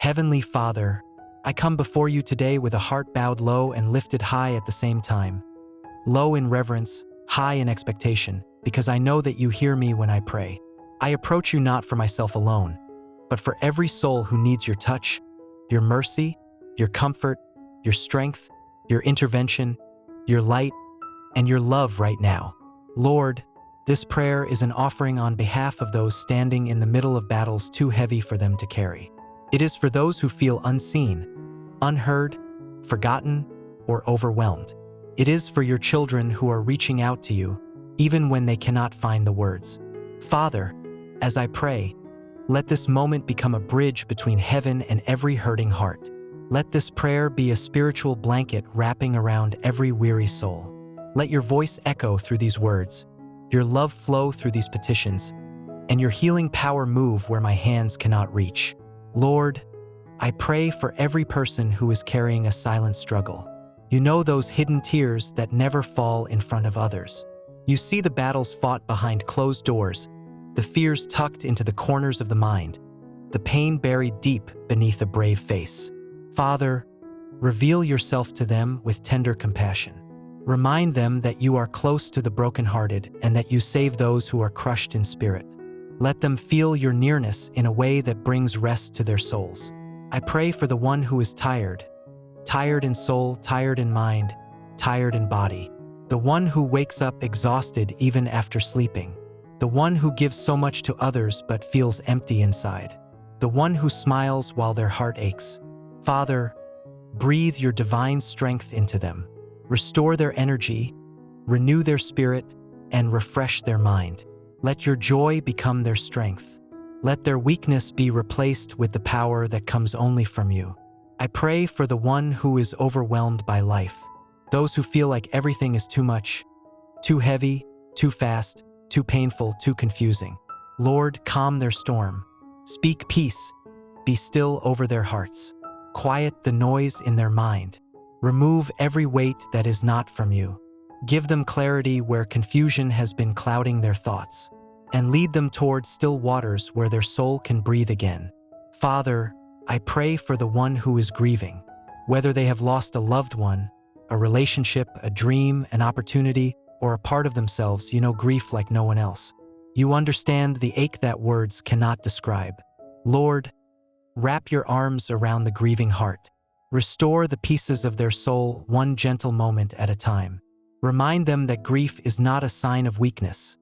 Heavenly Father, I come before you today with a heart bowed low and lifted high at the same time. Low in reverence, high in expectation, because I know that you hear me when I pray. I approach you not for myself alone, but for every soul who needs your touch, your mercy, your comfort, your strength, your intervention, your light, and your love right now. Lord, this prayer is an offering on behalf of those standing in the middle of battles too heavy for them to carry. It is for those who feel unseen, unheard, forgotten, or overwhelmed. It is for your children who are reaching out to you, even when they cannot find the words. Father, as I pray, let this moment become a bridge between heaven and every hurting heart. Let this prayer be a spiritual blanket wrapping around every weary soul. Let your voice echo through these words, your love flow through these petitions, and your healing power move where my hands cannot reach. Lord, I pray for every person who is carrying a silent struggle. You know those hidden tears that never fall in front of others. You see the battles fought behind closed doors, the fears tucked into the corners of the mind, the pain buried deep beneath a brave face. Father, reveal yourself to them with tender compassion. Remind them that you are close to the brokenhearted and that you save those who are crushed in spirit. Let them feel your nearness in a way that brings rest to their souls. I pray for the one who is tired in soul, tired in mind, tired in body. The one who wakes up exhausted even after sleeping. The one who gives so much to others but feels empty inside. The one who smiles while their heart aches. Father, breathe your divine strength into them. Restore their energy, renew their spirit, and refresh their mind. Let your joy become their strength. Let their weakness be replaced with the power that comes only from you. I pray for the one who is overwhelmed by life, those who feel like everything is too much, too heavy, too fast, too painful, too confusing. Lord, calm their storm. Speak peace. Be still over their hearts. Quiet the noise in their mind. Remove every weight that is not from you. Give them clarity where confusion has been clouding their thoughts, and lead them toward still waters where their soul can breathe again. Father, I pray for the one who is grieving, whether they have lost a loved one, a relationship, a dream, an opportunity, or a part of themselves. You know grief like no one else. You understand the ache that words cannot describe. Lord, wrap your arms around the grieving heart. Restore the pieces of their soul one gentle moment at a time. Remind them that grief is not a sign of weakness.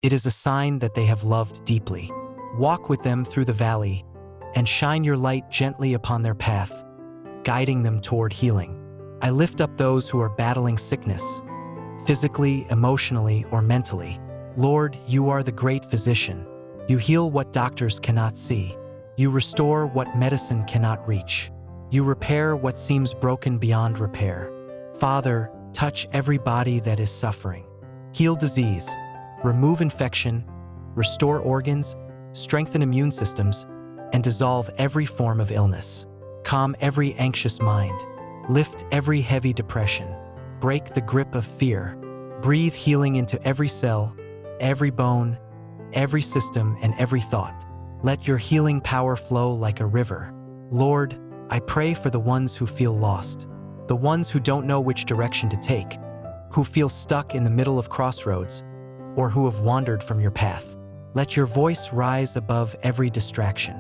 It is a sign that they have loved deeply. Walk with them through the valley and shine your light gently upon their path, guiding them toward healing. I lift up those who are battling sickness, physically, emotionally, or mentally. Lord, you are the great physician. You heal what doctors cannot see. You restore what medicine cannot reach. You repair what seems broken beyond repair. Father, touch every body that is suffering. Heal disease, remove infection, restore organs, strengthen immune systems, and dissolve every form of illness. Calm every anxious mind. Lift every heavy depression. Break the grip of fear. Breathe healing into every cell, every bone, every system, and every thought. Let your healing power flow like a river. Lord, I pray for the ones who feel lost, the ones who don't know which direction to take, who feel stuck in the middle of crossroads, or who have wandered from your path. Let your voice rise above every distraction.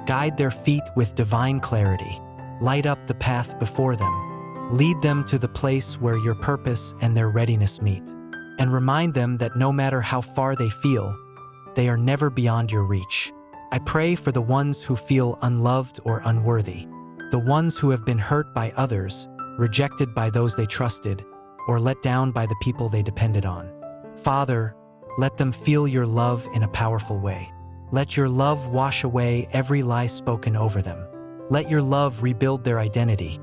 Guide their feet with divine clarity. Light up the path before them. Lead them to the place where your purpose and their readiness meet. And remind them that no matter how far they feel, they are never beyond your reach. I pray for the ones who feel unloved or unworthy, the ones who have been hurt by others, rejected by those they trusted, or let down by the people they depended on. Father, let them feel your love in a powerful way. Let your love wash away every lie spoken over them. Let your love rebuild their identity,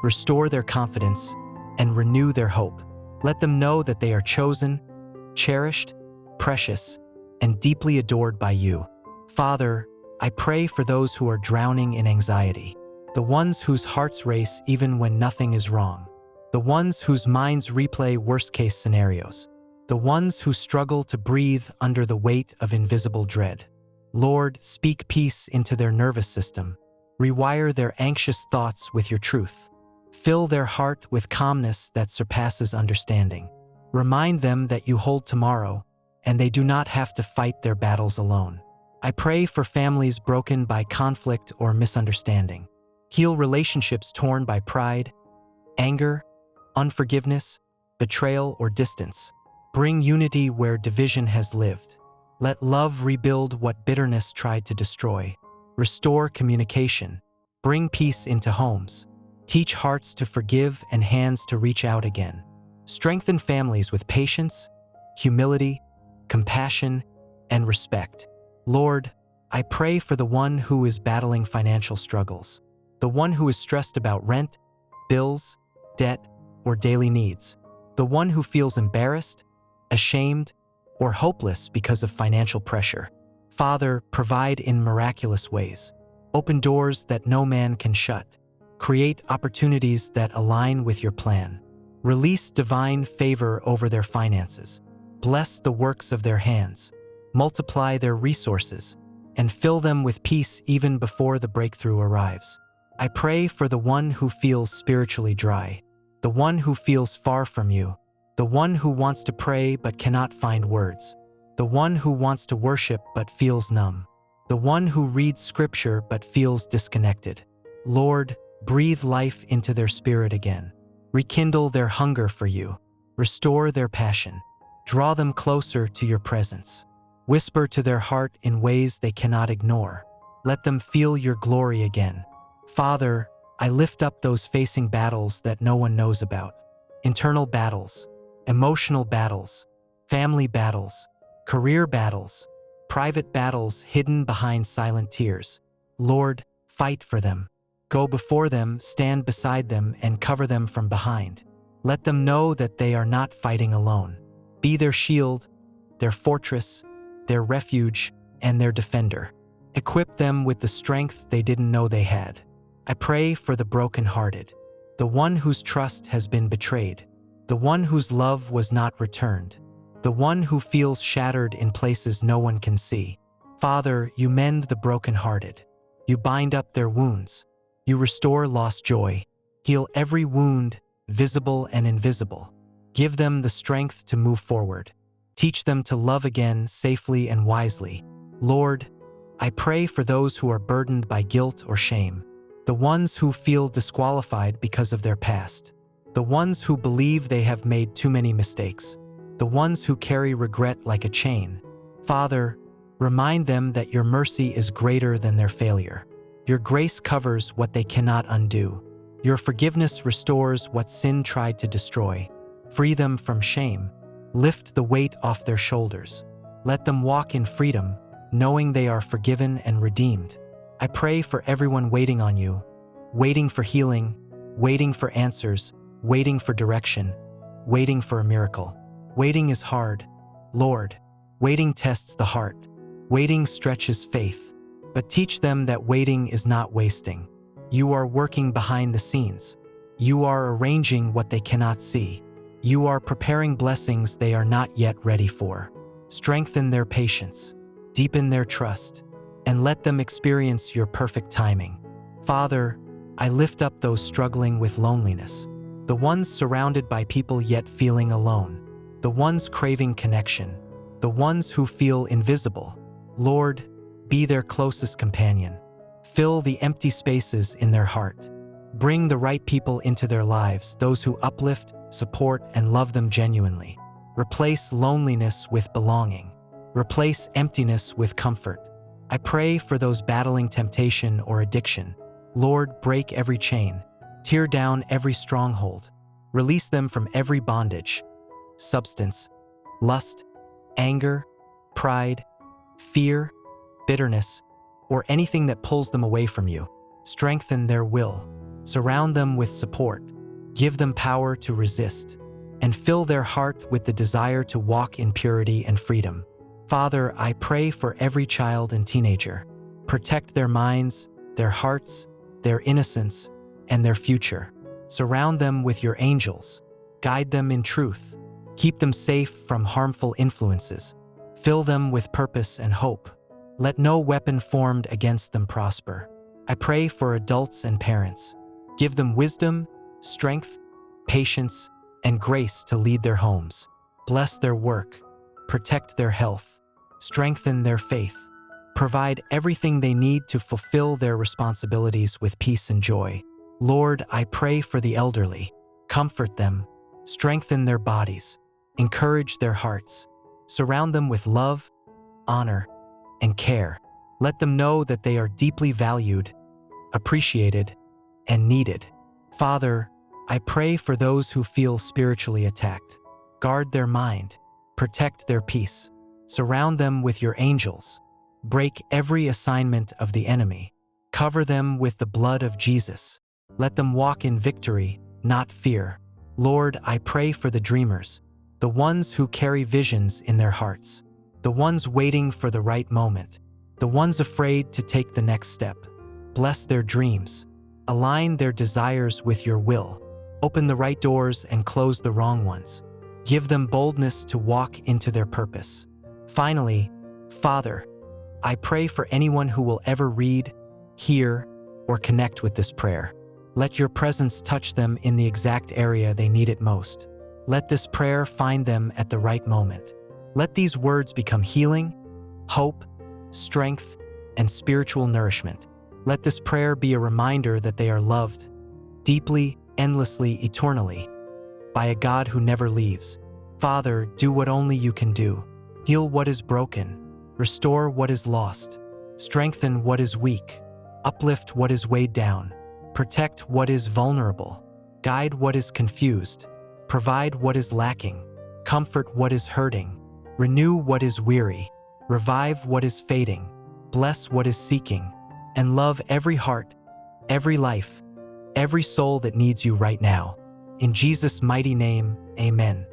restore their confidence, and renew their hope. Let them know that they are chosen, cherished, precious, and deeply adored by you. Father, I pray for those who are drowning in anxiety, the ones whose hearts race even when nothing is wrong, the ones whose minds replay worst-case scenarios, the ones who struggle to breathe under the weight of invisible dread. Lord, speak peace into their nervous system, Rewire their anxious thoughts with your truth. Fill their heart with calmness that surpasses understanding. Remind them that you hold tomorrow, and they do not have to fight their battles alone. I pray for families broken by conflict or misunderstanding. Heal relationships torn by pride, anger, unforgiveness, betrayal, or distance. Bring unity where division has lived. Let love rebuild what bitterness tried to destroy. Restore communication. Bring peace into homes. Teach hearts to forgive and hands to reach out again. Strengthen families with patience, humility, compassion, and respect. Lord, I pray for the one who is battling financial struggles, the one who is stressed about rent, bills, debt, or daily needs, the one who feels embarrassed, ashamed, or hopeless because of financial pressure. Father, provide in miraculous ways. Open doors that no man can shut. Create opportunities that align with your plan. Release divine favor over their finances. Bless the works of their hands. Multiply their resources, and fill them with peace even before the breakthrough arrives. I pray for the one who feels spiritually dry, the one who feels far from you, the one who wants to pray but cannot find words, the one who wants to worship but feels numb, the one who reads scripture but feels disconnected. Lord, breathe life into their spirit again. Rekindle their hunger for you. Restore their passion. Draw them closer to your presence. Whisper to their heart in ways they cannot ignore. Let them feel your glory again. Father, I lift up those facing battles that no one knows about. Internal battles, emotional battles, family battles, career battles, private battles hidden behind silent tears. Lord, fight for them. Go before them, stand beside them, and cover them from behind. Let them know that they are not fighting alone. Be their shield, their fortress, their refuge, and their defender. Equip them with the strength they didn't know they had. I pray for the brokenhearted, the one whose trust has been betrayed, the one whose love was not returned, the one who feels shattered in places no one can see. Father, you mend the brokenhearted. You bind up their wounds. You restore lost joy. Heal every wound, visible and invisible. Give them the strength to move forward. Teach them to love again safely and wisely. Lord, I pray for those who are burdened by guilt or shame, the ones who feel disqualified because of their past, the ones who believe they have made too many mistakes, the ones who carry regret like a chain. Father, remind them that your mercy is greater than their failure. Your grace covers what they cannot undo. Your forgiveness restores what sin tried to destroy. Free them from shame. Lift the weight off their shoulders. Let them walk in freedom, knowing they are forgiven and redeemed. I pray for everyone waiting on you, waiting for healing, waiting for answers, waiting for direction, waiting for a miracle. Waiting is hard, Lord. Waiting tests the heart. Waiting stretches faith. But teach them that waiting is not wasting. You are working behind the scenes. You are arranging what they cannot see. You are preparing blessings they are not yet ready for. Strengthen their patience, deepen their trust, and let them experience your perfect timing. Father, I lift up those struggling with loneliness, the ones surrounded by people yet feeling alone, the ones craving connection, the ones who feel invisible. Lord, be their closest companion. Fill the empty spaces in their heart. Bring the right people into their lives, those who uplift, support, and love them genuinely. Replace loneliness with belonging. Replace emptiness with comfort. I pray for those battling temptation or addiction. Lord, break every chain. Tear down every stronghold. Release them from every bondage, substance, lust, anger, pride, fear, bitterness, or anything that pulls them away from you. Strengthen their will. Surround them with support. Give them power to resist, and fill their heart with the desire to walk in purity and freedom. Father, I pray for every child and teenager. Protect their minds, their hearts, their innocence, and their future. Surround them with your angels. Guide them in truth. Keep them safe from harmful influences. Fill them with purpose and hope. Let no weapon formed against them prosper. I pray for adults and parents. Give them wisdom, strength, patience, and grace to lead their homes. Bless their work, protect their health, strengthen their faith, provide everything they need to fulfill their responsibilities with peace and joy. Lord, I pray for the elderly. Comfort them, strengthen their bodies, encourage their hearts, surround them with love, honor, and care. Let them know that they are deeply valued, appreciated, and needed. Father, I pray for those who feel spiritually attacked. Guard their mind, protect their peace, surround them with your angels, break every assignment of the enemy, cover them with the blood of Jesus. Let them walk in victory, not fear. Lord, I pray for the dreamers, the ones who carry visions in their hearts, the ones waiting for the right moment, the ones afraid to take the next step. Bless their dreams, align their desires with your will, open the right doors and close the wrong ones. Give them boldness to walk into their purpose. Finally, Father, I pray for anyone who will ever read, hear, or connect with this prayer. Let your presence touch them in the exact area they need it most. Let this prayer find them at the right moment. Let these words become healing, hope, strength, and spiritual nourishment. Let this prayer be a reminder that they are loved, deeply, endlessly, eternally, by a God who never leaves. Father, do what only you can do. Heal what is broken, restore what is lost, strengthen what is weak, uplift what is weighed down, protect what is vulnerable, guide what is confused, provide what is lacking, comfort what is hurting, renew what is weary, revive what is fading, bless what is seeking, and love every heart, every life, every soul that needs you right now. In Jesus' mighty name, amen.